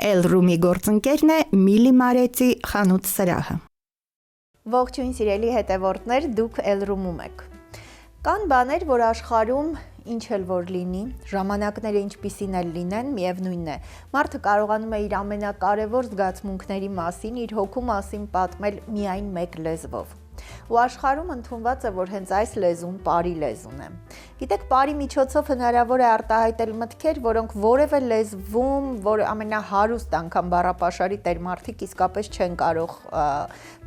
Էլ-Ռումի գործընկերն է Միլի Մարեցի խանութ սրահը։ Ողջույն սիրելի հետևորդներ, դուք Էլ-Ռումում եք։ Կան բաներ, որ աշխարհում ինչ էլ որ լինի, ժամանակները ինչպիսին էլ լինեն, միևնույնն է։ Մարդը կարողանում է իր ամենակարևոր զգացմունքների մասին, իր հոգու մասին պատմել միայն մեկ լեզվով։ Ու աշխարհում ընդունված է, որ հենց այս լեզուն բարի լեզուն է։ Գիտեք, բարի միջոցով հնարավոր է արտահայտել մտքեր, որոնք որևէ լեզվում, որ ամենահարուստ անգամ բառապաշարի տերմարդիկ իսկապես չեն կարող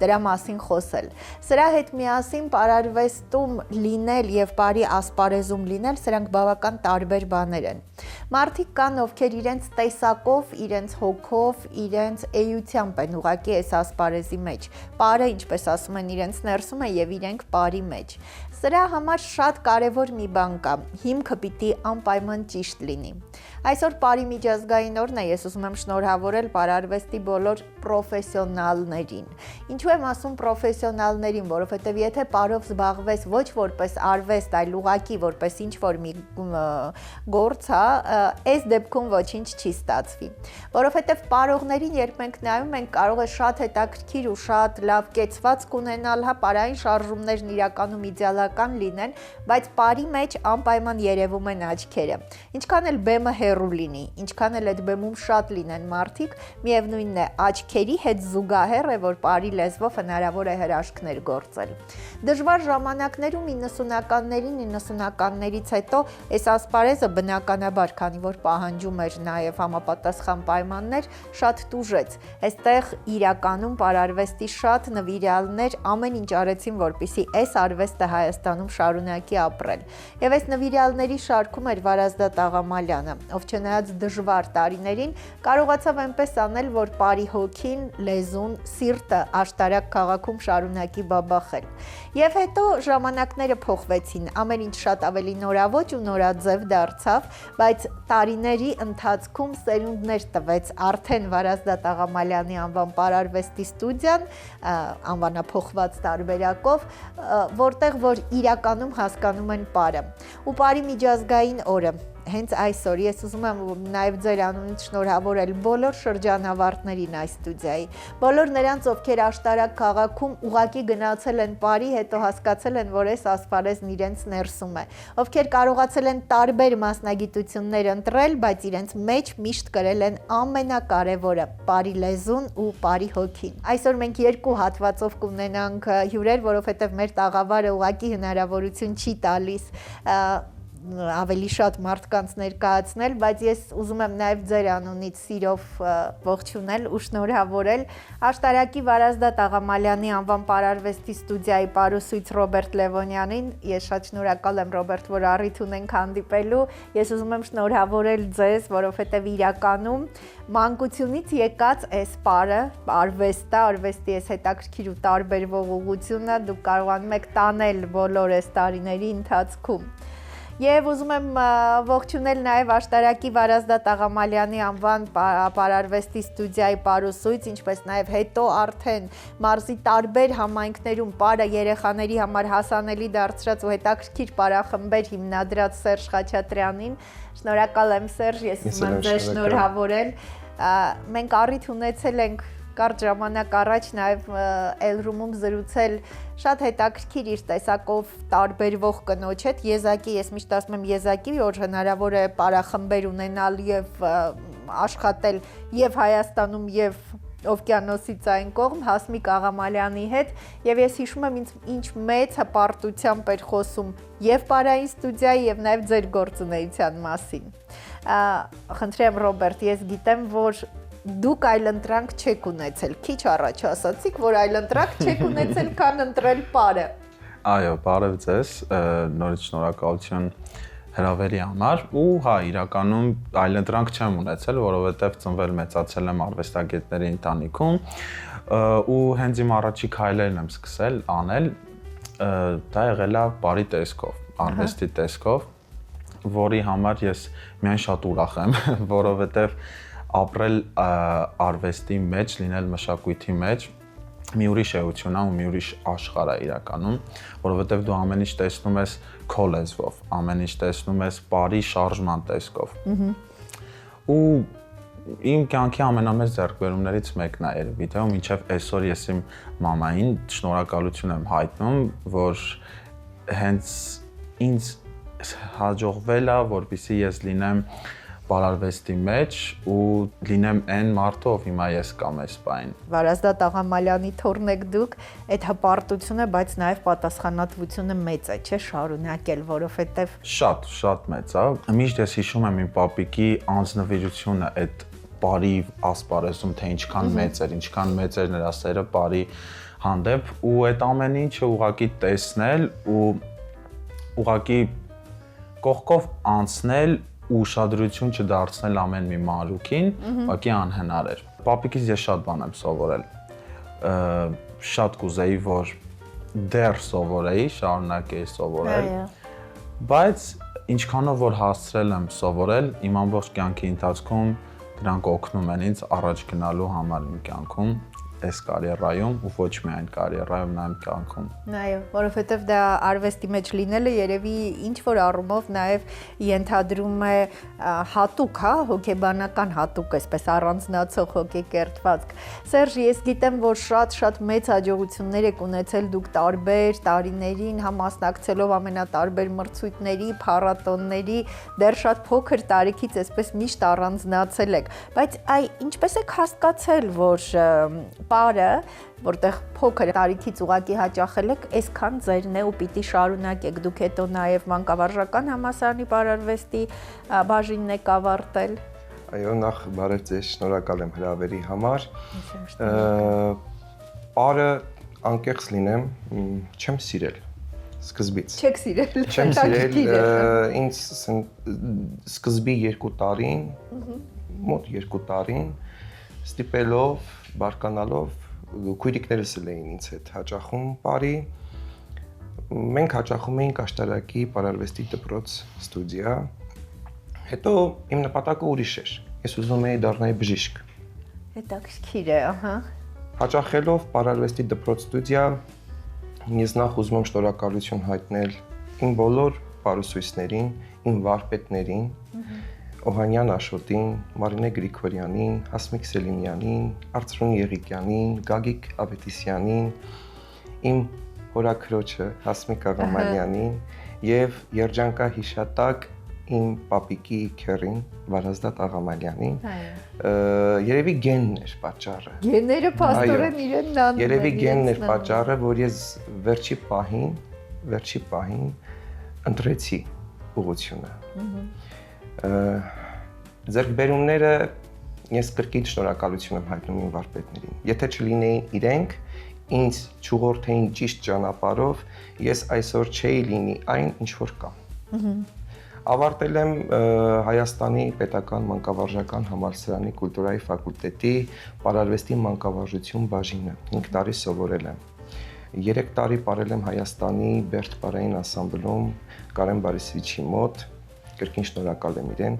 դրա մասին խոսել։ Սրա հետ միասին պարարվեստում լինել եւ բարի ասպարեզում լինել, սրանք բավական տարբեր բաներ են։ Մարդիկ կան, ովքեր իրենց տեսակով, իրենց հոգով, իրենց էությամբ են ուղակի այս ասպարեզի մեջ։ Բարը, ինչպես ասում են, իրենց ներսում է եւ իրենք բարի մեջ։ Սրա համար շատ կարևոր մի բան կա։ Հիմքը պիտի անպայման ճիշտ լինի։ Այսօր բարի միջազգային օրն է, ես ուզում եմ շնորհավորել բարարվեստի բոլոր պրոֆեսիոնալներին։ Ինչու եմ ասում պրոֆեսիոնալներին, որովհետև եթե բարով զբաղվես ոչ որպես արվեստ, այլ ուղակի որպես ինչ-որ մի գործ, այս դեպքում ոչինչ չի ստացվի։ Որովհետև պարողներին երբ մենք նայում ենք, կարող է շատ հետաքրքիր ու շատ լավ կեցվածք ունենալ, պարային շարժումներն իրականում իդեալական լինեն, բայց բարի մեջ անպայման երևում են աչքերը։ Ինչքան էլ բեմը հեռու լինի, ինչքան էլ այդ բեմում շատ լինեն մարդիկ, միևնույնն է, աչքերի հետ զուգահեռ է, որ բարի լեզվով հնարավոր է հրաշքներ գործել։ Դժվար ժամանակներում 90-ականներից հետո այս ասպարեզը բնականաբար, քանի որ պահանջում էր նաև համապատասխան պայմաններ, շատ տուժեց։ Այստեղ իրականում բարարվեստի շատ նվիրյալներ ամեն ինչ արեցին, որպեսզի այս արվեստը Հայաստանում շարունակի ապրել։ Եվ այս նվիրյալների շարքում էր Վարազդատ Աղամալյանը, ով չնայած դժվար տարիներին կարողացավ այնպես անել, որ բարի հոգին, լեզուն, սիրտը աշտարակ քաղաքում շարունակի բաբախել։ Եվ հետո ժամանակները փոխվեցին, ամեն ինչ շատ ավելի նորաոճ ու նորաձև դարձավ, բայց տարիների ընթացքում սերունդներ տվեց արդեն Վարազդատ Աղամալյանի անվան բարարվեստի ստուդիան, անվանափոխված տարբերակով, որտեղ որ իրականում հասկանում են բարը։ Ու բարի միջազգային օրը հենց այսօր ես ուզում եմ նաև ձեր անունից շնորհավորել բոլոր շրջանավարտներին այս ստուդիայի, բոլոր նրանց, ովքեր աշտարակ քաղաքում ուղակի գնացել են բարի, հետո հասկացել են, որ այս ասպարեզն իրենց ներսում է, ովքեր կարողացել են տարբեր մասնագիտություններ ընտրել, բայց իրենց մեջ միշտ կրել են ամենակարևորը՝ բարի լեզուն ու բարի հոգին։ Այսօր մենք երկու հատվածով կունենանք հյուրեր, որովհետև մեր տաղավարը ուղակի հնարավորություն չի տալիս ավելի շատ մարդկանց ներկայացնել, բայց ես ուզում եմ նաև ձեր անունից սիրով ողջունել ու շնորհավորել աշտարակի Վարազդատ Աղամալյանի անվան բարարվեստի ստուդիայի պարուսույց Ռոբերտ Լևոնյանին։ Ես շատ շնորհակալ եմ, Ռոբերտ, որ առիթ ունենք հանդիպելու։ Ես ուզում եմ շնորհավորել ձեզ, որովհետև իրականում մանկությունից եկած այս բարը, արվեստի այս հետաքրքիր ու տարբերվող ուղղությունը դուք կարողանում եք տանել բոլոր այս տարիների ընթացքում։ Եվ ուզում եմ ողջունել նաև աշտարակի Վարազդատ Աղամալյանի անվան բարարվեստի ստուդիայի պարուսույց, ինչպես նաև հետո արդեն մարզի տարբեր համայնքներում բարը երեխաների համար հասանելի դարձրած ու հետաքրքիր բարախմբեր հիմնադրած Սերժ Խաչատրյանին։ Շնորհակալ եմ, Սերժ, ես ուզում եմ ձեզ շնորհավորել։ Մենք առիթ ունեցել ենք կարճ ժամանակ առաջ նաև Էլ-Ռումում զրուցել շատ հետաքրքիր իր տեսակով տարբերվող կնոջ հետ, Եզակի, ես միշտ ասում եմ Եզակի, որ հնարավոր է բարախմբեր ունենալ եւ աշխատել եւ Հայաստանում եւ Օվկիանոսից այն կողմ Հասմիկ Աղամալյանի հետ, եւ ես հիշում եմ ինչ մեծ հպարտությամբ էր խոսում եւ բարային ստուդիայի եւ նաեւ ձեր գործունեության մասին։ Խնդրեմ, Ռոբերտ, ես գիտեմ, որ դուք այլընտրանք չեք ունեցել, քիչ առաջ ասացիք, որ այլընտրանք չեք ունեցել, քան ընտրել բարը։ Այո, բարև ձեզ, նորից շնորհակալություն հրավերի համար ու հա, իրականում այլընտրանք չեմ ունեցել, որովհետև ծնվել մեծացել եմ արվեստագետների ընտանիքում ու հենց իմ առաջի քայլերն եմ սկսել անել, դա եղել է բարի տեսքով, արվեստի տեսքով, որի համար ես միայն շատ ուրախ եմ, որովհետև ապրել արվեստի մեջ, լինել մշակույթի մեջ մի ուրիշ էություն է ու մի ուրիշ աշխարհ է իրականում, որովհետև դու ամեն ինչ տեսնում ես քո լեզվով, ամեն ինչ տեսնում ես բարի շարժման տեսքով։ Ու իմ կյանքի ամենամեծ ձեռքբերումներից մեկն է երևի, թե մինչև այսօր ես իմ մամային շնորհակալություն եմ հայտնում, որ հենց ինձ հաջողվել է, որպեսզի ես լինեմ բարարվեստի մեջ ու լինեմ այն մարդը, ով հիմա ես կամ այս բան։ Վարազդատ Աղամալյանի թոռն եք դուք, այդ հպարտությունը, բայց նաև պատասխանատվությունը մեծ է, չէ՞, շարունակել, որովհետև շատ մեծ է։ Միշտ ես հիշում եմ իմ պապիկի անձնվիրությունը այդ բարի ասպարեզում, թե ինչքան մեծ էր նրա սերը բարի հանդեպ ու այդ ամեն ինչը ուղղակի տեսնել ու ուղղակի կողքով անցնել ու ուշադրություն չդարձնել ամեն մի մանրուքին, ուղղակի անհնար էր։ Պապիկից ես շատ բան եմ սովորել։ Շատ կուզեի, որ դեռ սովորեի, շարունակեի սովորել։ Բայց ինչքանով որ հասցրել եմ սովորել, իմ ամբողջ կյանքի ընթացքում դրանք օգնում են ինձ առաջ գնալու համար իմ կյանքում, այս կարիերայում ու ոչ միայն կարիերայում, նաև կյանքում։ Այո, որովհետև դա արվեստի մեջ լինելը երևի ինչ որ առումով նաև ենթադրում է հատուկ, հա, հոգեբանական հատուկ, այսպես առանձնացող հոգեկերտվածք։ Սերժ, ես գիտեմ, որ շատ մեծ հաջողություններ եք ունեցել դուք տարբեր տարիներին, համասնակցելով ամենատարբեր մրցույթների, փառատոնների, դեռ շատ փոքր տարիքից այսպես միշտ առանձնացել եք, բայց ինչպես եք հասկացել, որ պարը, որտեղ փոքր տարիքից ուղակի հաճախել եք, այսքան ձերն է ու պիտի շարունակեք։ Դուք հետո նաև մանկավարժական համալսարանի բարարվեստի բաժինն եք ավարտել։ Այո, նախ բարև ձեզ, շնորհակալ եմ հրավերի համար։ Պարը անկեղծ լինեմ, չեմ սիրել սկզբից։ Չեք սիրել։ Չեմ սիրել, ինձ սկզբի 2 տարին, մոտ 2 տարին ստիպելով, բարկանալով քույրիկներս էին ինձ հետ հաճախում պարի։ Մենք հաճախում էինք Աշտարակի բարարվեստի դպրոց ստուդիա։ Հետո իմ նպատակը ուրիշ էր։ Ես ուզում էի դառնալ բժիշկ։ Հետաքրքիր է, ահա։ Հաճախելով բարարվեստի դպրոց ստուդիա, ես նախ ուզում եմ շնորհակալություն հայտնել իմ բոլոր պարուսույցներին, իմ վարպետներին, Օհանյան Աշոտին, Մարինե Գրիգորյանին, Հասմիկ Սելիմյանին, Արծրուն Եղիկյանին, Գագիկ Ավետիսյանին, իմ հորաքրոջը Հասմիկ Աղամալյանին եւ երջանկահիշատակ իմ պապիկի քերին Վարազդատ Աղամալյանին։ Երևի գենն էր պատճառը։ Գենները փաստորեն իրենն անում են։ Երևի գենն էր պատճառը, որ ես վերջի պահին ընտրեցի ուղղությունը։ Ձեռքբերումները ես կրկին շնորհակալություն եմ հայտնում իմ վարպետներին։ Եթե չլինեին իրենք, ինձ չուղղորդեին ճիշտ ճանապարհով, ես այսօր չէի լինի այն, ինչ որ կամ։ Ավարտել եմ Հայաստանի Պետական մանկավարժական համալսարանի կուլտուրայի ֆակուլտետի բարարվեստի մանկավարժություն բաժինը։ 5 տարի սովորել եմ։ 3 տարի ապրել եմ Հայաստանի Բերդ Պարային անսամբլում Կարեն Բարիսովիչի մոտ։ Կրկին շնորհակալ եմ իրեն,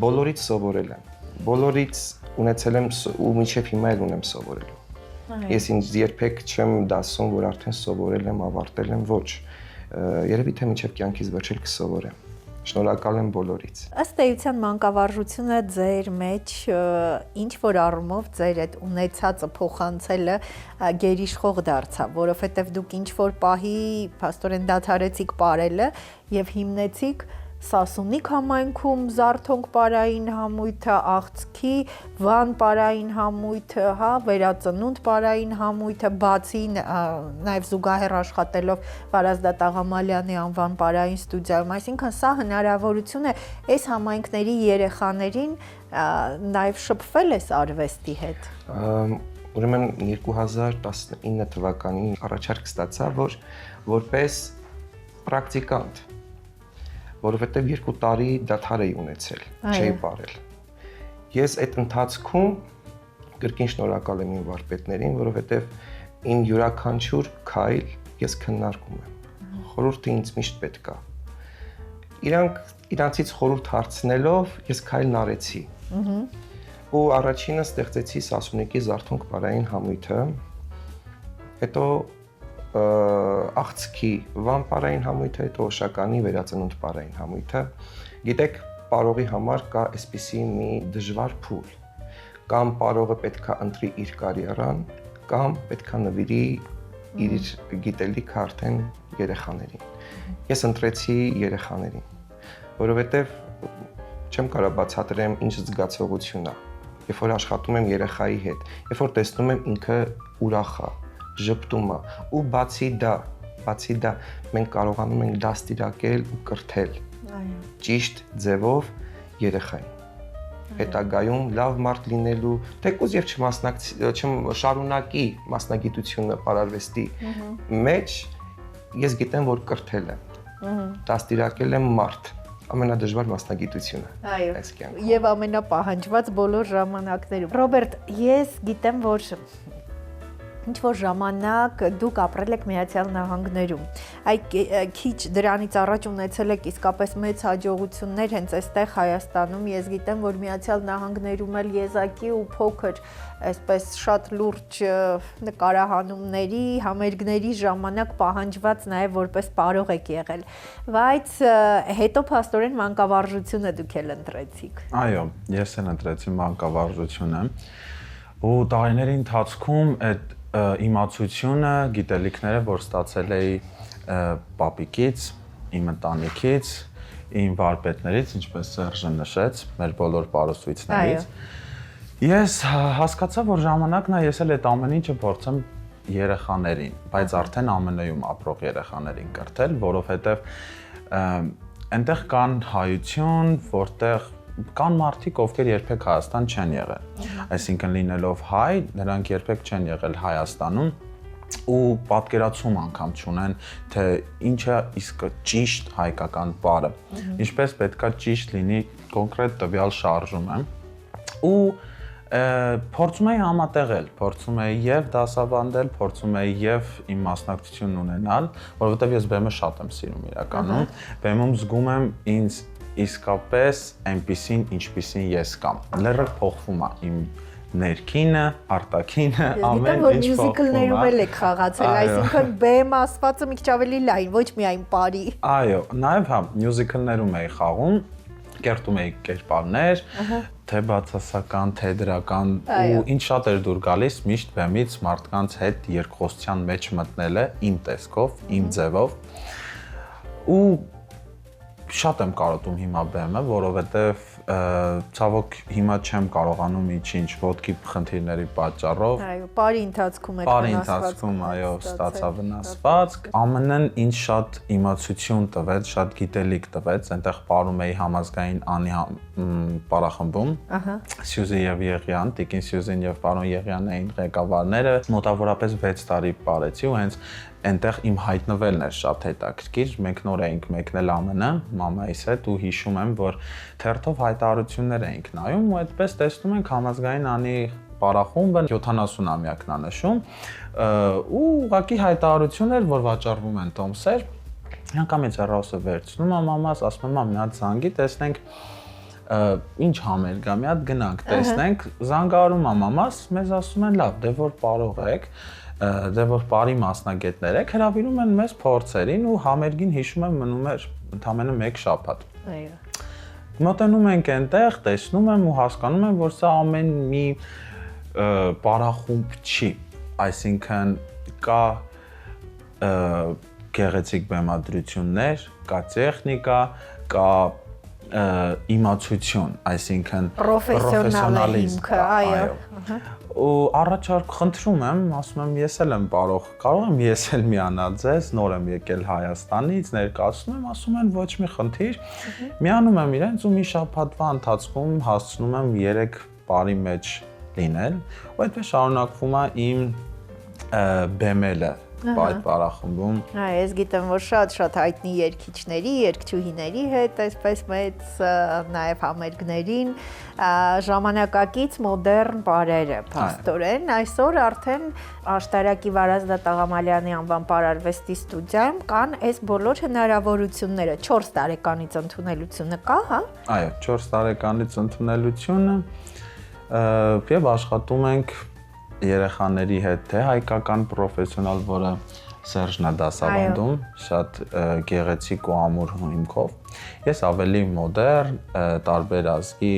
բոլորից սովորել եմ, բոլորից ունեցել եմ ու մինչև հիմա էլ ունեմ սովորելու։ Ես ինձ երբեք չեմ դասում, որ արդեն սովորել եմ, ավարտել եմ, ոչ, երևի թե մինչև կյանքիս վերջել կսովորեմ։ Շնորհակալ եմ բոլորից։ Ըստ էության մանկավարժությունը ձեր մեջ ինչ որ առումով ձեր այդ ունեցածը փոխանցելը գերիշխող դարձավ, որովհետև դուք ինչ որ պահի փաստորեն դադարեցիք պարելը եւ հիմնեցիք Սասունիկ համայնքում Զարթոնք պարային համույթը, Աղցքի Վան պարային համույթը, հա, Վերածնունդ պարային համույթը, բացի նաև զուգահեռ աշխատելով Վարազդատ Աղամալյանի անվան պարային ստուդիայում, այսինքն սա հնարավորություն է այս համայնքների երեխաներին նաև շփվել այս արվեստի հետ։ Ուրեմն 2019 թվականին առաջարկ ստացա, որ որպես պրակտիկանտ, որովհետև 2 տարի դադար էի ունեցել, չէի պարել։ Ես այդ ընթացքում կրկին շնորհակալ եմ իմ վարպետներին, որովհետև իմ յուրաքանչյուր քայլ ես քննարկում եմ։ Խորհուրդը ինձ միշտ պետք է։ Իրանցից խորհուրդ հարցնելով ես քայլն արեցի։ Ու առաջինը ստեղծեցի Սասունիկի Զարթոնք պարային համույթը, հետո Աղցքի Վան պարային համույթը, հետո Օշականի Վերածնունդ պարային համույթը։ Գիտեք, պարողի համար կա այսպիսի մի դժվար փուլ։ կամ պարողը պետքա ընտրի իր կարիերան, կամ պետքա նվիրի իր գիտելիքը արդեն երեխաներին։ Ես ընտրեցի երեխաներին, որովհետև չեմ կարող բացատրեմ ինչ զգացողություն է, երբ որ աշխատում եմ երեխայի հետ, երբ որ տեսնում եմ ինքը ուրախ է, ժպտում է, ու բացի դա մենք կարողանում ենք դաստիարակել ու կրթել ճիշտ ձևով երեխային։ Հետագայում լավ մարդ լինելու, թեկուզ եւ չշարունակի մասնագիտությունը պարարվեստի մեջ, ես գիտեմ, որ կրթել եմ, դաստիարակել եմ մարդ, ամենադժվար մասնագիտությունը այս կյանքում։ Եվ ամենապահանջված բոլոր ժամանակներում։ Ռոբերտ, ես գիտեմ, որ ինչ որ ժամանակ դուք ապրել եք Միացյալ Նահանգներում։ Քիչ դրանից առաջ ունեցել եք իսկապես մեծ հաջողություններ հենց այստեղ Հայաստանում։ Ես գիտեմ, որ Միացյալ Նահանգներում էլ եզակի ու փոքր, այսպես շատ լուրջ նկարահանումների, համերգների ժամանակ պահանջված նաև որպես պարող եք եղել։ Բայց հետո փաստորեն մանկավարժությունը դուք էլ ընտրեցիք։ Այո, ես էլ ընտրեցի մանկավարժությունը։ Ու տարիների ընթացքում այդ իմացությունը, գիտելիքները, որ ստացել էի պապիկից, իմ ընտանիքից, իմ վարպետներից, ինչպես Սերժը նշեց, մեր բոլոր պարուսույցներից, ես հասկացա, որ ժամանակն է ես էլ այդ ամեն ինչը փորձեմ երեխաներին, բայց արդեն ԱՄՆ-ում ապրող երեխաներին կրթել, որովհետև այնտեղ կան հայություն, որտեղ կան մարդիկ, ովքեր երբեք Հայաստան չեն եղել։ Այսինքն լինելով հայ, նրանք երբեք չեն եղել Հայաստանում ու պատկերացում անգամ չունեն, թե ինչ է իսկ ճիշտ հայկական բառը։ Ինչպես պետքա ճիշտ լինի կոնկրետ տվյալ շարժումը։ Ու փորձում էի համատեղել, փորձում էի եւ դասավանդել, փորձում էի եւ իմ մասնակցությունն ունենալ, որովհետեւ ես բեմը շատ եմ սիրում իրականում։ Բեմում զգում եմ ինձ իսկապես այնպիսին, ինչպիսին ես կամ։ Լրիվ փոխվում է իմ ներքինը, արտաքինը, ամեն ինչ փոխվում է։ Գիտեմ, որ մյուզիկլներում էլ եք խաղացել, այսինքն բեմ ասվածը մի քիչ ավելի լայն, ոչ միայն բարի։ Այո, նաև հա, մյուզիկլներում էի խաղում, կերտում էի կերպարներ, թե բացասական, թե դրական, ու ինչ շատ էր դուր գալիս միշտ բեմից մարդկանց հետ երկխոսության մեջ մտնելը իմ տեսքով, իմ ձևով։ Ու շատ եմ կարոտում հիմա բեմը, որովհետև ցավոք հիմա չեմ կարողանում ինչ ոտքի խնդիրների պատճառով։ Այո, բարի ընթացքում եք Բարի ընթացքում, այո, ստացա վնասված։ ԱՄՆ-ն ինձ շատ իմացություն տվեց, շատ գիտելիք տվեց, այնտեղ ապրում էի համազգային անի պարախմբում։ Սյուզի եւ Եղիան, Տիկին Սյուզին եւ պարոն Եղիանն էին ղեկավարները։ Մոտավորապես 6 տարի ապրեցի ու հենց այնտեղ իմ հայտնվելն էր շատ հետաքրքիր։ Մենք նոր էինք մեկնել ԱՄՆ, մամայիս հետ ու հիշում եմ, որ թերթով հայտարարություններ էինք նայում ու այդպես տեսնում ենք համազգային անի պարախումբը 70-ամյակն է նշում ու ուղղակի հայտարարություն էր, որ վաճառվում են տոմսեր։ Անկամից հեռախոսը վերցնում եմ մամաս, ասում եմ մի հատ զանգի, տեսնենք ինչ համերգ է, մի հատ գնանք, տեսնենք, զանգարում եմ մամաս, մեզ ասում են լավ, դե որ պարող եք, դե որ բարի մասնագետներ եք, հրավիրում են մեզ փորձերին ու համերգին հիշում եմ մնում էր ընդամենը 1 շաբաթ։ Այո։ Մոտենում ենք այնտեղ, տեսնում եմ ու հասկանում եմ, որ սա ամեն մի պարախումբ չի, այսինքն կա գեղեցիկ բեմադրություններ, կա տեխնիկա, կա իմացություն, այսինքն պրոֆեսիոնալիզմ, այո։ Ու առաջարկ խնդրում եմ, ասում եմ ես էլ եմ կարող եմ ես էլ միանալ ձեզ, նոր եմ եկել Հայաստանից, ներկայացնում եմ, ասում են ոչ մի խնդիր, միանում եմ իրենց ու մի շաբաթվա ընթացքում հասցնում եմ 3 բարի մեջ լինել, ու այդպես շարունակվում է իմ բեմելը այդ պարախմբում։ Այո, ես գիտեմ, որ շատ հայտնի երգիչների, երգչուհիների հետ, այսպես մեծ նաև համերգներին ժամանակակից մոդեռն բարերը փաստորեն։ Այսօր արդեն Աշտարակի Վարազդատ Աղամալյանի անվան պարարվեստի ստուդիայում կան այս բոլոր հնարավորությունները։ 4 տարեկանից ընդունելությունը կա, հա։ Այո, 4 տարեկանից ընդունելությունը եւ աշխատում ենք երեխաների հետ, թե հայկական պրոֆեսիոնալ, որը Սերժն է դասավանդում, շատ գեղեցիկ ու ամուր հիմքով։ Ես ավելի մոդեռն, տարբեր ազգի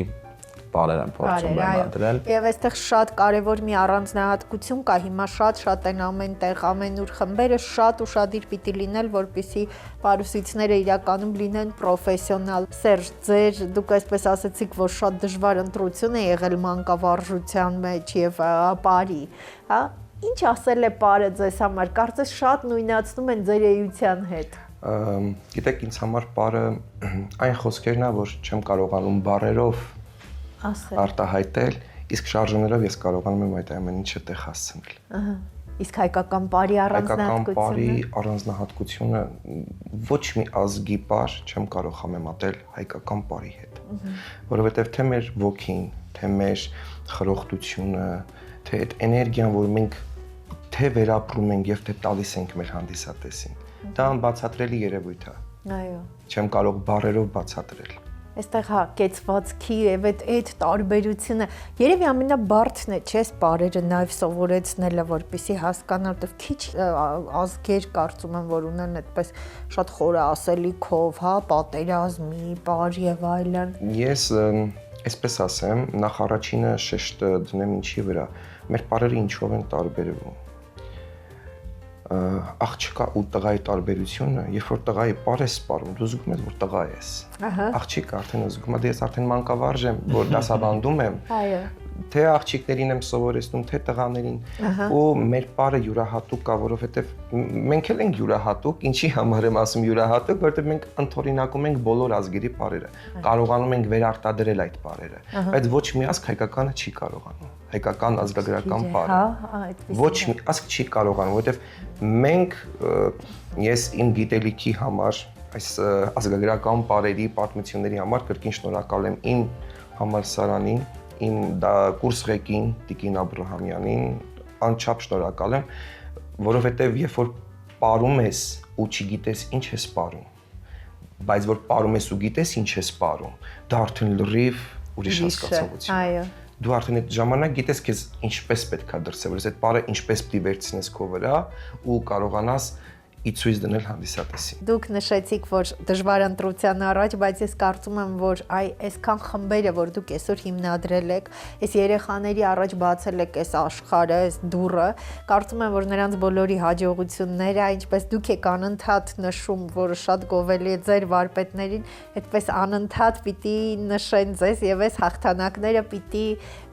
բարեր եմ փորձում բեմադրել։ Եվ այստեղ շատ կարևոր մի առանձնահատկություն կա, հիմա շատ են ամեն տեղ, ամենուր խմբերը շատ ուշադիր պիտի լինել, որպեսզի պարուսիցները իրականում լինեն պրոֆեսիոնալ։ Սերժ, դուք այսպես ասացիք, որ շատ դժվար ընտրություն է եղել մանկավարժության մեջ եւ բարի, հա։ Ինչ ասել է բարը ձեզ համար, կարծես շատ նույնացնում են ձեր էության հետ։ Գիտեք, ինձ համար բարը այն խոսքերն է, որ չեմ կարողանում բառերով արտահայտել, իսկ շարժումներով ես կարողանում եմ այդ ամեն ինչը տեղ հասցնել։ Իսկ հայկական բարի առանձնահատկությունը ոչ մի ազգի բառ չեմ կարող համեմատել հայկական բարի հետ, որովհետև թե մեր ոգին, թե մեր խրոխտությունը, թե այդ էներգիան, որ մենք թե վերապրում ենք եւ թե տալիս ենք մեր հանդիսատեսին, դա անբացատրելի երևույթ է։ Այո։ Չեմ կարող բառերով բացատրել։ Այստեղ հա կեցվածքի եւ այդ տարբերությունը երևի ամենաբարդն է, չէ՞, բարերը նաեւ սովորեցնելը, որպեսզի հասկանալ, որտեղ քիչ ազգեր կարծում եմ, որ ունեն այդպես շատ խորը ասելիքով, հա, պատերազմի, բար եւ այլն։ Ես այսպես ասեմ, նախ առաջինը շեշտը դնեմ ինչի վրա։ Մեր բարերը ինչով են տարբերվում։ Աղջկա ու տղայի տարբերությունը, երբ որ տղայի բառ ես սպառում, դու զգում ես, որ տղա ես։ Աղջիկը արդեն զգում է, ես արդեն մանկավարժ եմ, որ դասավանդում եմ։ Այո։ Թե աղջիկներին եմ սովորեցնում, թե տղաներին, ու մեր բառը յուրահատուկ է, որովհետև մենք էլ ենք յուրահատուկ, ինչի համար եմ ասում յուրահատուկ, որովհետև մենք ընդօրինակում ենք բոլոր ազգերի բառերը, կարողանում ենք վերարտադրել այդ բառերը, բայց ոչ մի ազգ հայկականը չի կարողանում, հայկական ազգագրական բառը, ոչ մի ազգ չի կարողանում, որովհետև մենք, ես իմ գիտելիքի համար, այս ազգագրական բառերի, պատմությունների համար կրկին շնորհակալ եմ իմ համալսարանին, իմ կուրս ղեկին Տիկին Աբրահամյանին անչափ շնորհակալ եմ, որովհետև երբ որ պարում ես ու չգիտես ինչ ես պարում, բայց որ պարում ես ու գիտես ինչ ես պարում, դա արդեն լրիվ ուրիշ հասկացողություն է։ Այո։ Դու արդեն այդ ժամանակ գիտես քեզ ինչպես պետք է դրսևորես, այդ բառը ինչպես պիտի վերցնես քո վրա ու կարողանաս ի ցույց դնել հանդիսատեսին։ Դուք նշեցիք, որ դժվար ընտրության առաջ, բայց ես կարծում եմ, որ այսքան խմբերը, որ դուք այսօր հիմնադրել եք, այս երեխաների առաջ բացել եք այս աշխարհը, այս դուռը, կարծում եմ, որ նրանց բոլորի հաջողությունները, ինչպես դուք եք անընդհատ նշում, որը շատ գովելի է ձեր վարպետներին, այդպես անընդհատ պիտի նշեն ձեզ եւ այս հաղթանակները պիտի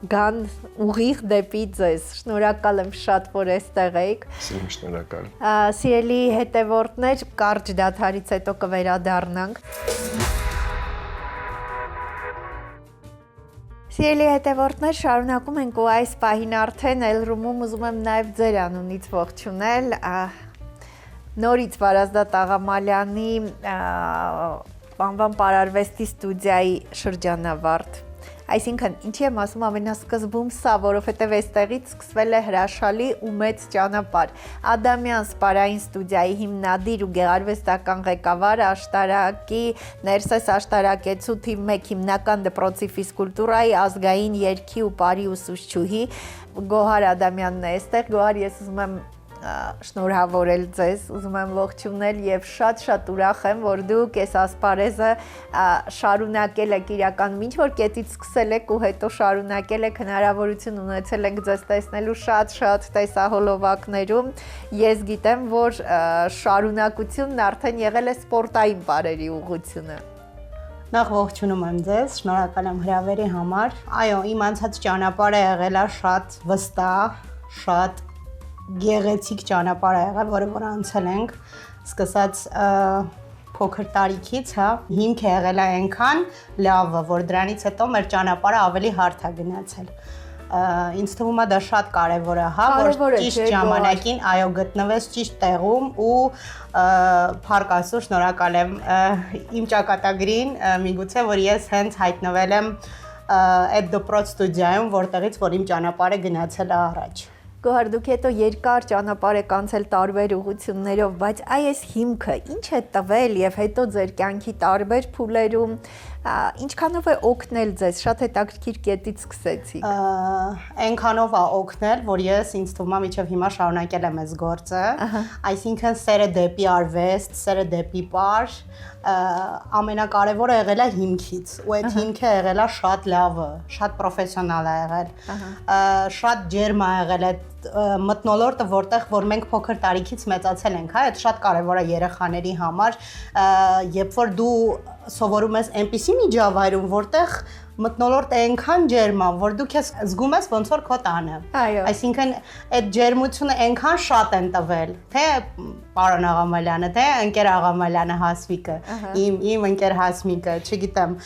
գան ուղիղ դեպի ձեզ։ Շնորհակալ եմ շատ, որ այստեղ եք։ Շնորհակալ։ Սիրելի հետևորդներ, կարճ դադարից հետո կվերադառնանք։ Սիրելի հետևորդներ, շարունակում ենք ու այս պահին արդեն Elroom-ում ուզում եմ նաև ձեր անունից ողջունել նորից Վարազդատ Աղամալյանի անվան պարարվեստի ստուդիայի շրջանավարտ։ Այսինքն, ինչի եմ ասում ամենասկզբում սա, որովհետև այստեղից սկսվել է հրաշալի ու մեծ ճանապարհ։ Ադամյան սպարային ստուդիայի հիմնադիր ու գեղարվեստական ղեկավար, աշտարակի Ներսես աշտարակեցու թիվ 1 հիմնական դպրոցի ֆիզկուլտուրայի ազգային երգի ու պարի ուսուցչուհի Գոհար Ադամյանն է այստեղ։ Գոհար, ես ուզում եմ շնորհավորել ձեզ, ուզում եմ ողջունել եւ շատ ուրախ եմ, որ դուք այս ասպարեզը շարունակել եք իրականում, ինչ որ կետից սկսել եք ու հետո շարունակել եք, հնարավորություն ունեցել ենք ձեզ տեսնելու շատ տեսահոլովակներում։ Ես գիտեմ, որ շարունակությունն արդեն եղել է սպորտային բարերի ուղղությունը։ Նախ ողջունում եմ ձեզ, շնորհակալ եմ հրավերի համար։ Այո, իմ անցած ճանապարհը եղել է շատ վստահ, շատ գեղեցիկ ճանապարհ ա եղել, որը որ անցել ենք, սկսած փոքր տարիքից, հա, հիմք է եղել այնքան լավը, որ դրանից հետո մեր ճանապարհը ավելի հարթ է գնացել։ Ինձ թվում է դա շատ կարևոր է, հա, որ ճիշտ ժամանակին, այո, գտնվես ճիշտ տեղում ու փառք Աստծո, շնորհակալ եմ իմ ճակատագրին, միգուցե որ ես հենց հայտնվել եմ այդ դպրոց ստուդիայում, որտեղից որ իմ ճանապարհը գնացել է առաջ։ Գոհար, դուք հետո երկար ճանապարհ եք անցել տարբեր ուղղություններով, բայց այս հիմքը ինչ է տվել եւ հետո ձեր կյանքի տարբեր փուլերում Ինչքանով է օգնել ձեզ, շատ հետաքրքիր կետից սկսեցիք։ Այնքանով է օգնել, որ ես ինձ թվում է մինչև հիմա շարունակել եմ այս գործը, այսինքն սերը դեպի արվեստ, սերը դեպի պար, ամենակարևորը եղել է հիմքից, ու այդ հիմքը եղել է շատ լավը, շատ պրոֆեսիոնալ է եղել, շատ ջերմ է եղել այդ մթնոլորտը, որտեղ որ մենք փոքր տարիքից մեծացել ենք, հա, այդ շատ կարևոր է երեխաների համար, երբ որ դու սովորում ես այնպիսի միջավայրում, որտեղ մթնոլորտը այնքան ջերմ է, որ դու քեզ զգում ես ոնց որ քո տանը։ Այսինքն այդ ջերմությունը այնքան շատ են տվել, թե պարոն Աղամալյանը, թե ընկեր Աղամալյանը Հասմիկը, իմ ընկեր Հասմիկը, չգիտեմ,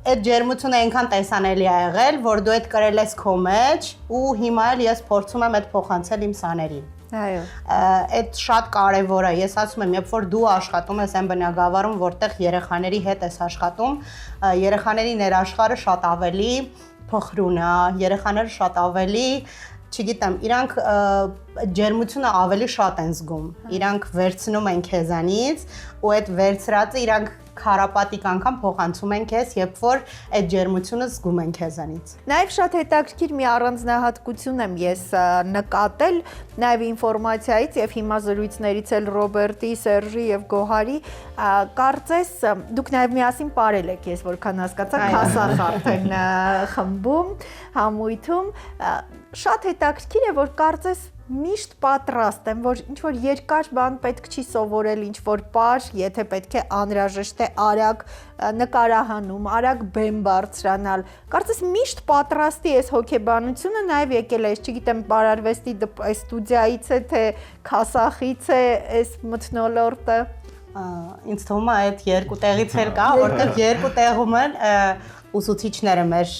այդ ջերմությունը այնքան տեսանելի է եղել, որ դու այդ կրել ես քո մեջ ու հիմա էլ ես փորձում եմ այդ փոխանցել իմ սաներին։ Այո։ Այդ շատ կարևոր է։ Ես ասում եմ, երբ որ դու աշխատում ես այն բնակավարում, որտեղ երեխաների հետ ես աշխատում, երեխաների ներաշխարհը շատ ավելի փխրուն է, երեխաները շատ ավելի, չգիտեմ, իրանք ջերմությունը ավելի շատ են զգում։ Իրանք վերցնում են քեզանից ու այդ վերցրածը իրանք քարապատիկ անգամ փոխանցում են քեզ, երբ որ այդ ջերմությունը զգում են քեզանից։ Նաև շատ հետաքրքիր մի առանձնահատկություն եմ ես նկատել նաև ինֆորմացիայից եւ հիմա զրույցներից էլ Ռոբերտի, Սերժի եւ Գոհարի, կարծես դուք նաև միասին ապրել եք, ես որքան հասկացա, քասախ արդեն խմբում, համույթում, շատ հետաքրքիր է, որ կարծես միշտ պատրաստ եմ, որ ինչ որ երկար բան պետք չի սովորել, ինչ որ պար, եթե պետք է անհրաժեշտ է արագ նկարահանում, արագ բեմ բարձրանալ։ Կարծես միշտ պատրաստի այս հոգեբանությունը նաև եկել է, չգիտեմ, բարարվեստի ստուդիայից է, թե քասախից է այս մթնոլորտը։ Ինձ թվում է այդ երկու տեղից էլ կա, որտեղ երկու տեղում են ուսուցիչները մեր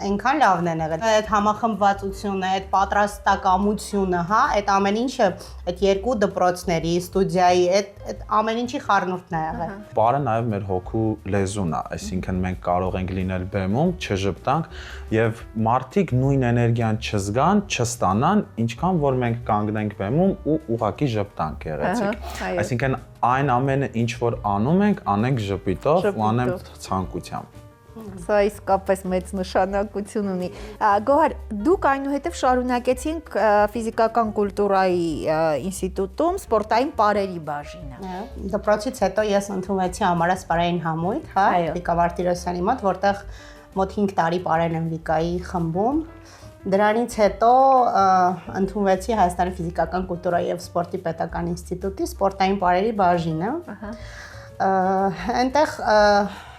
այնքան լավն են եղել։ Այդ համախմբվածությունը, այդ պատրաստակամությունը, հա, այդ ամեն ինչը այդ երկու դպրոցների, ստուդիայի, այդ ամեն ինչի խառնուրդն է եղել։ Բարը նաև մեր հոգու լեզուն է, այսինքն մենք կարող ենք լինել բեմում, չժպտանք եւ մարդիկ նույն էներգիան չզգան, չստանան, ինչքան որ մենք կանգնենք բեմում ու ուղակի ժպտանք եղեցիկ։ Այսինքն այն ամենը ինչ որ անում ենք, անենք ժպիտով ու անենք ցանկությամբ։ Սա իսկապես մեծ նշանակություն ունի։ Գոհար, դուք այնուհետև շարունակեցինք ֆիզիկական կուլտուրայի ինստիտուտում սպորտային պարերի բաժինը։ Դպրոցից հետո ես ընդունվեցի համարասպարային համույթ, հա, Վիկա Վարդիրոսյանի մոտ, որտեղ մոտ 5 տարի պարել եմ Վիկայի խմբում։ Դրանից հետո ընդունվեցի Հայաստանի ֆիզիկական կուլտուրայի եւ սպորտի պետական ինստիտուտի սպորտային պարերի բաժինը։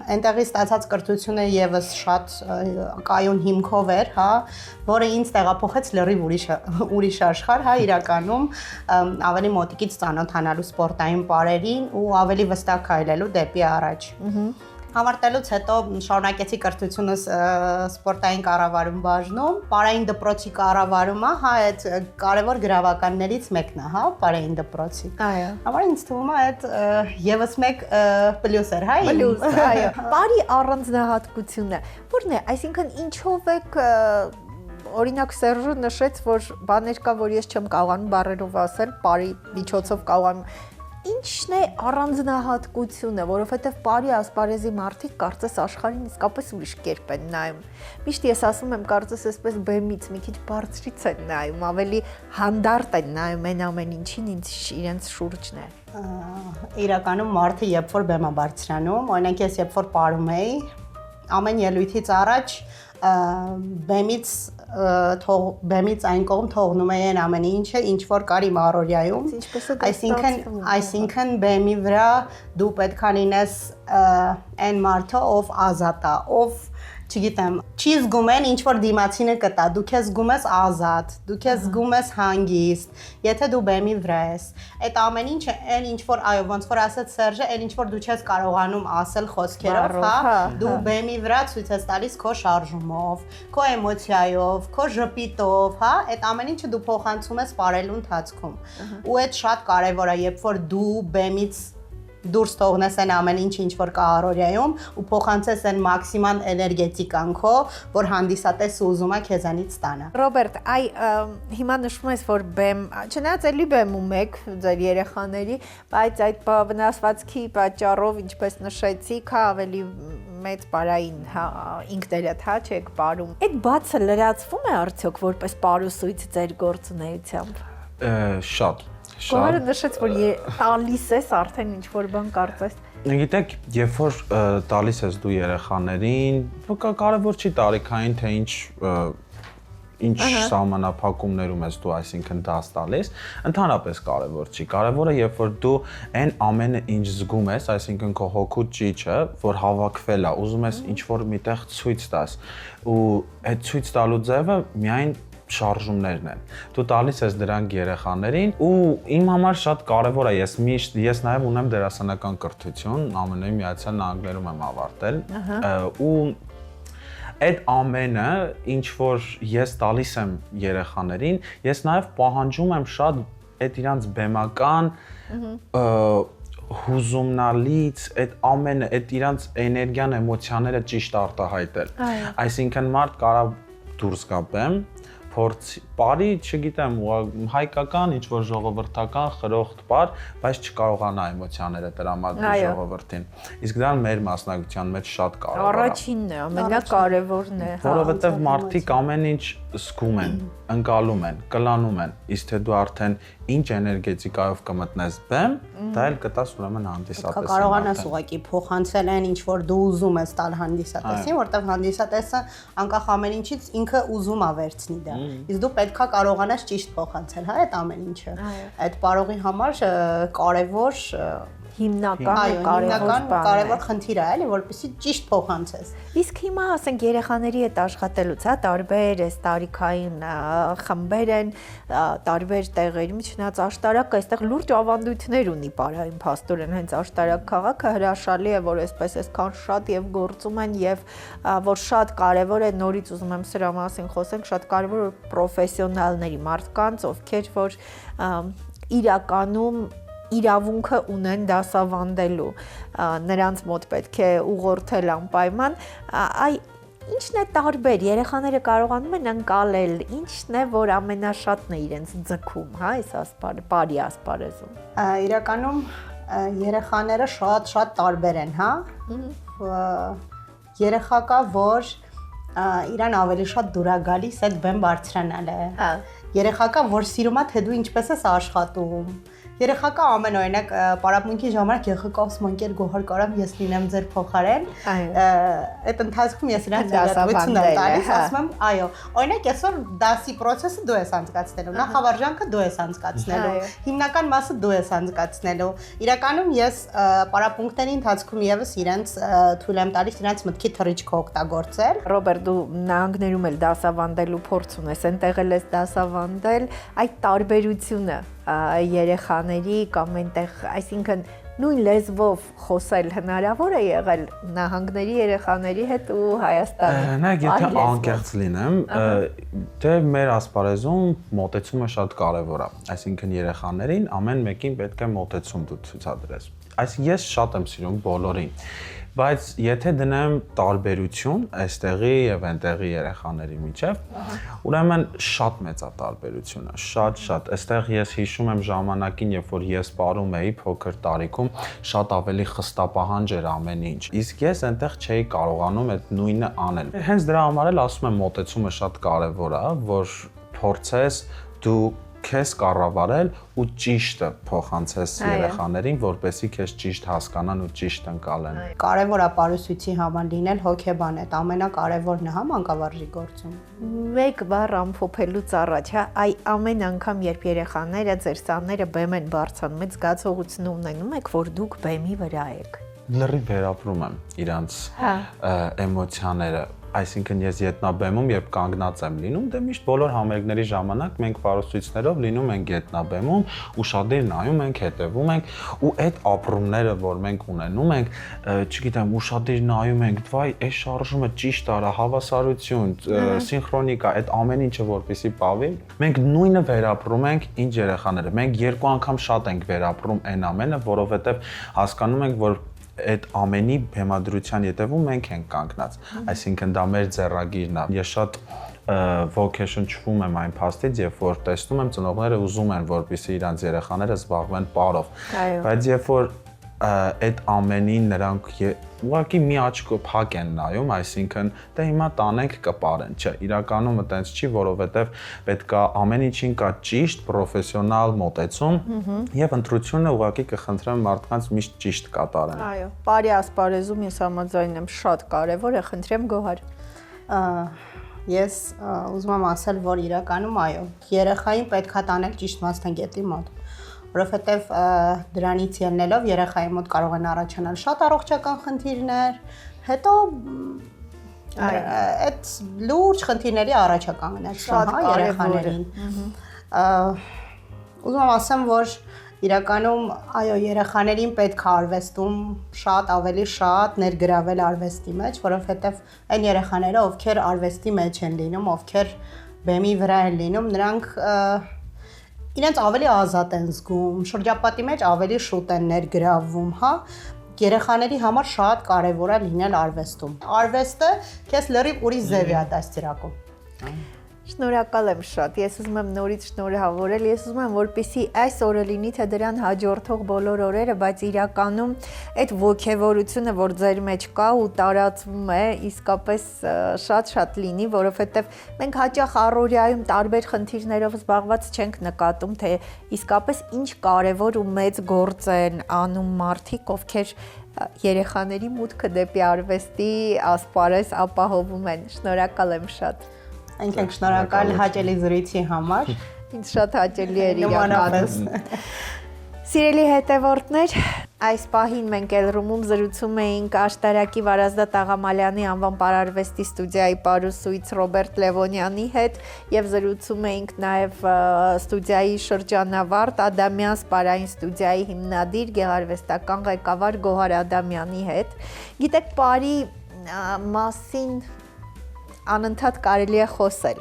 Այնտեղի ստացած կրթությունը եւս շատ կայուն հիմքով էր, հա, որը ինձ տեղափոխեց լրիվ ուրիշ աշխարհ, հա, իրականում ավելի մոտիկից ծանոթանալու սպորտային պարերին ու ավելի վստահ քայլելու դեպի առաջ։ Համարտելուց հետո շարունակեցի կրթությունս սպորտային կառավարում բաժնում, պարային դպրոցի կառավարումը, հա, այդ կարևոր գրավականներից մեկն է, հա, պարային դպրոցի։ Այո։ Համար ինձ թվում է այդ եւս մեկ պլյուս էր, հա։ Պլյուս, այո։ Պարի առանձնահատկությունը ո՞րն է, այսինքն ինչով եք օրինակ Սերժը նշեց, որ բաներ կա, որ ես չեմ կարողանում բառերով ասել, պարի միջոցով կարողանում Ինչն է առանձնահատկությունը, որովհետև պարի ասպարեզի մարդիկ կարծես աշխարհին իսկապես ուրիշ կերպ են նայում։ Միշտ ես ասում եմ, կարծես այսպես բեմից մի քիչ բարձրից են նայում, ավելի հանդարտ են նայում այն ամեն ինչին, իրենց շուրջն է։ Իրականում մարդը երբ որ բեմ է բարձրանում, օրինակ ես երբ որ պարում էի, ամեն ելույթից առաջ բեմից այն կողմ թողնում էին ամեն ինչը, ինչ որ կար իմ առօրյայում, այսինքն բեմի վրա դու պետք է լինես այն մարդը, ով ազատ է, ով չգիտեմ, չի զգում են ինչ որ դիմացինը կտա, դու քեզ զգում ես ազատ, դու քեզ զգում ես հանգիստ, եթե դու բեմի վրա ես։ Այդ ամեն ինչը, այն ինչ որ, այո, ոնց որ ասաց Սերժը, այն ինչ որ դու չես կարողանում ասել խոսքերով, հա, դու բեմի վրա ցույց ես տալիս քո շարժումով, քո էմոցիայով, քո ժպիտով, հա, այդ ամեն ինչը դու փոխանցում ես ապրելու ընթացքում։ Ու այդ շատ կարևոր է, երբ որ դու բեմից դուրս թողնես այն ամեն ինչ որ կա առօրյայում ու փոխանցես այն մաքսիմալ էներգետիկ անքով, որ հանդիսատեսը ուզում է քեզանից ստանա։ Ռոբերտ, հիմա նշում ես, որ բեմ, չնայած էլի բեմում եք ձեր երեխաների, բայց այդ վնասվածքի պատճառով, ինչպես նշեցիք, ավելի մեծ բարային ինքներդ չեք բարում։ Այդ բացը լրացվում է արդյոք որպես պարուսույց ձեր գործունեությամբ։ Շատ։ Կողերը նշեց, որ տալիս ես արդեն ինչ-որ բան կարծես։ Գիտեք, երբ որ տալիս ես դու երեխաներին, կարևոր չի տարիքային, թե ինչ սահմանափակումներում ես դու, այսինքն դաս տալիս, ընդհանրապես կարևոր չի։ Կարևորը, երբ որ դու այն ամենը ինչ զգում ես, այսինքն քո հոգու ճիճը, որ հավաքվել է, ուզում ես ինչ-որ միտեղ ցույց տաս, ու այդ ցույց տալու ձևը միայն շարժումներն են։ Դու տալիս ես դրանք երեխաներին ու իմ համար շատ կարևոր է, ես նաև ունեմ դերասանական կրթություն, ԱՄՆ-ի Միացյալ Նահանգներում եմ ավարտել, ու այդ ամենը, ինչ որ ես տալիս եմ երեխաներին, ես նաև պահանջում եմ շատ այդ իրանց բեմական հուզումնալից, այդ ամենը, այդ իրանց էներգիան, էմոցիաները ճիշտ արտահայտել։ Այսինքն մարդ կարա դուրս գա բեմ, փորձ բարի, չգիտեմ, հայկական, ինչ որ ժողովրդական խրոխտ բար, բայց չկարողանա էմոցիաները տրամադրել ժողովրդին։ Իսկ դա մեր մասնագիտության մեջ շատ կարևոր է։ Առաջինն է, ամենակարևորն է։ Որովհետև մարդիկ ամեն ինչ զգում են, ընկալում են, կլանում են, իսկ թե դու արդեն ինչ էներգետիկայով կմտնես բեմ, դա էլ կտաս ուրեմն հանդիսատեսին։ Կարողանաս ուղղակի փոխանցել այն ինչ որ դու ուզում ես տալ հանդիսատեսին, որտեղ հանդիսատեսը անկախ ամեն ինչից ինքը ուզում է վերցնի դա։ Իսկ դու պետքա կարողանաս ճիշտ փոխանցել, հա, այդ ամեն ինչը։ Այդ բարողի համար կարևոր հիմնական խնդիր է, էլի, որպեսզի ճիշտ փոխանցես։ Իսկ հիմա ասենք երեխաների հետ աշխատելուց, հա, տարբեր էս տարիքային խմբեր են, տարբեր տեղերում, չնայած աշտարակը այստեղ լուրջ ավանդույթներ ունի բարային փաստորեն, հենց աշտարակ քաղաքը հրաշալի է, որ այսպես այսքան շատ եւ գործում են եւ որ շատ կարեւոր է, նորից ուզում եմ սրա մասին խոսենք, շատ կարեւոր է պրոֆեսիոնալների մարդկանց, ովքեր որ իրականում իրավունքը ունեն դասավանդելու, նրանց մոտ պետք է ուղղորդել անպայման, ինչն է տարբեր, երեխաները կարողանում են ընկալել, ինչն է, որ ամենաշատն է իրենց ձգում, հա, այս բարի ասպարեզում։ Իրականում երեխաները շատ տարբեր են, հա, երեխա կա, որ իրան ավելի շատ դուր է գալիս այդ բեմ բարձրանալը, երեխա կա, որ սիրում է, թե դու ինչպես ես աշխատում, երեխա կա ամեն օրինակ պարապմունքի ժամանակ ԵԽԿ ասում ընկեր Գոհար կարամ ես լինեմ ձեր փոխարեն այդ ընթացքում ես իրան դասավանդել եմ տալիս ասում եմ այո օրինակ այսօր դասի process-ը դու ես անցկացնելու նախավարժանքը դու ես անցկացնելու հիմնական մասը դու ես անցկացնելու իրականում ես պարապմունքների ընթացքում եւս իրենց թույլ եմ տալիս իրենց մտքի թռիչքը օգտագործել Ռոբերտ դու նահանգներում էլ դասավանդելու փորձ ունես այնտեղ էլ ես դասավանդել այդ տարբերությունը երեխաների կամ այնտեղ, այսինքն նույն լեզվով խոսել հնարավոր է եղել նահանգների երեխաների հետ ու Հայաստանի։ Նայեք, եթե անկեղծ լինեմ, դե մեր ասպարեզում մոտեցումը շատ կարևոր է։ Այսինքն երեխաներին ամեն մեկին պետք է մոտեցում դու ցուցադրես։ Այսինքն ես շատ եմ սիրում բոլորին։ Բայց եթե դնեմ տարբերություն այստեղի եւ այնտեղի երեխաների միջեւ, ուրեմն շատ մեծ է տարբերությունը, շատ։ Այստեղ ես հիշում եմ ժամանակին, երբ որ ես ապրում էի փոքր տարիքում, շատ ավելի խստապահանջ էր ամեն ինչ։ Իսկ ես այնտեղ չէի կարողանում այդ նույնը անել։ Հենց դրա համար էլ ասում եմ մոտեցումը շատ կարեւոր է, որ փորձես դու քեզ կառավարել ու ճիշտը փոխանցես երեխաներին, որպեսզի քեզ ճիշտ հասկանան ու ճիշտ ընկալեն։ Կարևոր է պարուսույցի համար լինել հոգեբան, այդ ամենակարևորն է, հա, մանկավարժի գործում։ Մեկ բառ ամփոփելուց առաջ, հա, ամեն անգամ երբ երեխաները, ձեր սաները բեմ են բարձրանում, այդ զգացողությունը ունենում եք, որ դուք բեմի վրա եք։ Լրիվ վերապրում եմ իրանց էմոցիաները։ այսինքն ես ետնաբեմում երբ կանգնած եմ լինում, դե միշտ բոլոր համերգների ժամանակ մենք պարուսույցներով լինում ենք ետնաբեմում, ուշադիր նայում ենք, հետևում ենք ու այդ ապրումները, որ մենք ունենում ենք, չգիտեմ, ուշադիր նայում ենք, վայ, այս շարժումը ճիշտ արա, հավասարություն, սինխրոնիկա, այդ ամեն ինչը որպեսզի պավի, մենք նույնը վերապրում ենք ինչ երեխաները։ Մենք երկու անգամ շատ ենք վերապրում այն ամենը, որովհետև հասկանում ենք, որ այդ ամենի բեմադրության ետևում մենք ենք կանգնած, այսինքն դա մեր ձեռագիրն է։ Ես շատ ոգեշնչվում եմ այն փաստից, երբ որ տեսնում եմ ծնողները ուզում են, որպեսզի իրանց երեխաները զբաղվեն պարով, բայց երբ որ այդ ամենին նրանք ուղղակի մի աչքով փակ են նայում, այսինքն դե հիմա տանենք կպարեն, չէ, իրականում այտենց չի, որովհետև պետք է ամեն ինչին կա ճիշտ պրոֆեսիոնալ մոտեցում եւ ընտրությունը ուղղակի կխնդրեմ մարդկանց միշտ ճիշտ կատարեն։ Այո, բարի ասպարեզում ես համաձայն եմ, շատ կարևոր է, խնդրեմ Գոհար։ Ես ուզում եմ ասել, որ իրականում այո, երեխային պետք է տանել ճիշտ մասնագետի մոտ, որովհետև դրանից ելնելով երեխայի մոտ կարող են առաջանալ շատ առողջական խնդիրներ, հետո այդ լուրջ խնդիրների առաջ է կանգնեցնում, հա, երեխաներին։ Ուզում եմ ասեմ, որ իրականում այո, երեխաներին պետք է արվեստում շատ ավելի շատ ներգրավել արվեստի մեջ, որովհետև այն երեխաները, ովքեր արվեստի մեջ են լինում, ովքեր բեմի վրա են լինում, նրանք իրենց ավելի ազատ են զգում, շրջապատի մեջ ավելի շուտ են ներգրավվում, հա, երեխաների համար շատ կարևոր է լինել արվեստում։ Արվեստը քեզ լրիվ ուրիշ ձև է դաստիարակում։ Շնորհակալ եմ շատ։ Ես ուզում եմ նորից շնորհավորել։ Ես ուզում եմ, որպեսզի այս օրը լինի, թե դրան հաջորդող բոլոր օրերը, բայց իրականում այդ ոգևորությունը, որ ձեր մեջ կա ու տարածվում է, իսկապես շատ լինի, որովհետև մենք հաճախ առօրյայում տարբեր խնդիրներով զբաղված չենք նկատում, թե իսկապես ինչ կարևոր ու մեծ գործ են անում մարդիկ, ովքեր երեխաների մուտքը դեպի արվեստի ասպարեզ ապահովում են։ Շնորհակալ եմ շատ։ Մենք ենք շնորհակալ հաճելի զրույցի համար։ Ինձ շատ հաճելի էր իրականում։ Սիրելի հետևորդներ, այս պահին մենք Elroom-ում զրուցում էինք աշտարակի Վարազդատ Աղամալյանի անվան պարարվեստի ստուդիայի պարուսույց Ռոբերտ Լևոնյանի հետ եւ զրուցում էինք նաեւ ստուդիայի շրջանավարտ Ադամյան սպարային ստուդիայի հիմնադիր գեղարվեստական ղեկավար Գոհար Ադամյանի հետ։ Գիտեք, բարի մասին անընդհատ կարելի է խոսել։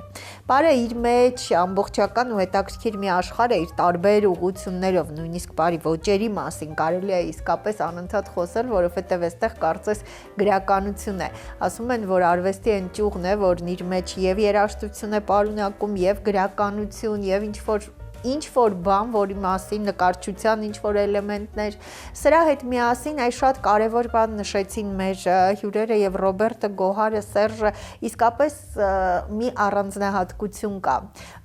Բարը իր մեջ ամբողջական ու հետաքրքիր մի աշխարհ է իր տարբեր ուղղություններով, նույնիսկ բարի ոճերի մասին կարելի է իսկապես անընդհատ խոսել, որովհետև այստեղ կարծես գրականություն է։ Ասում են, որ արվեստի այն ճյուղն է, որն իր մեջ եւ երաժշտություն է պարունակում, եւ գրականություն, եւ ինչ որ բան, որի մասին նկարչության ինչ որ էլեմենտներ, սրա հետ միասին այս շատ կարևոր բան նշեցին մեր հյուրերը եւ Ռոբերտը, Գոհարը, Սերժը, իսկապես մի առանձնահատկություն կա։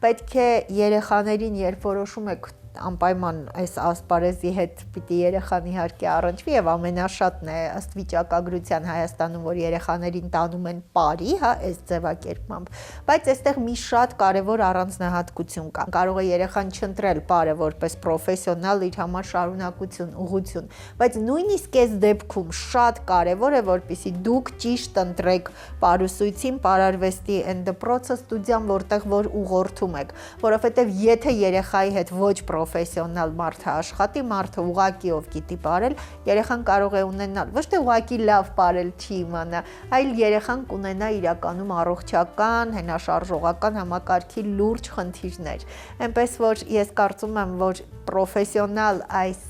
Պետք է երեխաներին, երբ որոշում եք անպայման այս ասպարեզի հետ պիտի երեխան իհարկե առնչվի եւ ամենաշատն է ըստ վիճակագրության Հայաստանում, որ երեխաներին տանում են բարի, հա, այս ձևակերպմամբ, բայց այստեղ մի շատ կարևոր առանձնահատկություն կա։ Կարող է երեխան չընտրել բարը որպես պրոֆեսիոնալ իր համար շարունակություն, ուղղություն, բայց նույնիսկ այս դեպքում շատ կարևոր է, որպեսզի դուք ճիշտ ընտրեք պարուսույցին, պարարվեստի դպրոցը, ստուդիան, որտեղ որ ուղղորդում եք, որովհետեւ եթե երեխայի հետ ոչ պրոֆեսիոնալ մարդը աշխատի, մարդը ուղակի ով գիտի բարել, երեխան կարող է ունենալ, ոչ թե ուղակի լավ բարել չի իմանա, այլ երեխան կունենա իրականում առողջական, հենաշարժողական համակարգի լուրջ խնդիրներ։ Այնպես որ ես կարծում եմ, որ պրոֆեսիոնալ այս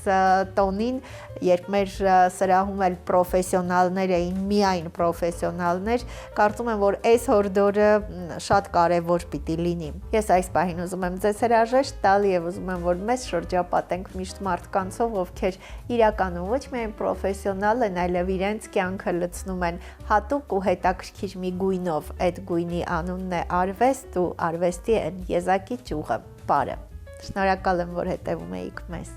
տոնին, երբ մեր սրահում էլ պրոֆեսիոնալներ էին, միայն պրոֆեսիոնալներ, կարծում եմ, որ այս հորդորը շատ կարևոր պիտի լինի։ Ես այս պահին ուզում եմ ձեզ հրաժեշտ տալ եւ ուզում եմ, որ մեզ շրջապատենք միշտ մարդկանցով, ովքեր իրականում ոչ միայն պրոֆեսիոնալ են, այլև իրենց կյանքը լցնում են հատուկ ու հետաքրքիր մի գույնով։ Այդ գույնի անունն է արվեստ ու արվեստի են եզակի ճյուղը՝ բարը։ Շնորհակալ եմ, որ հետևում էիք մեզ։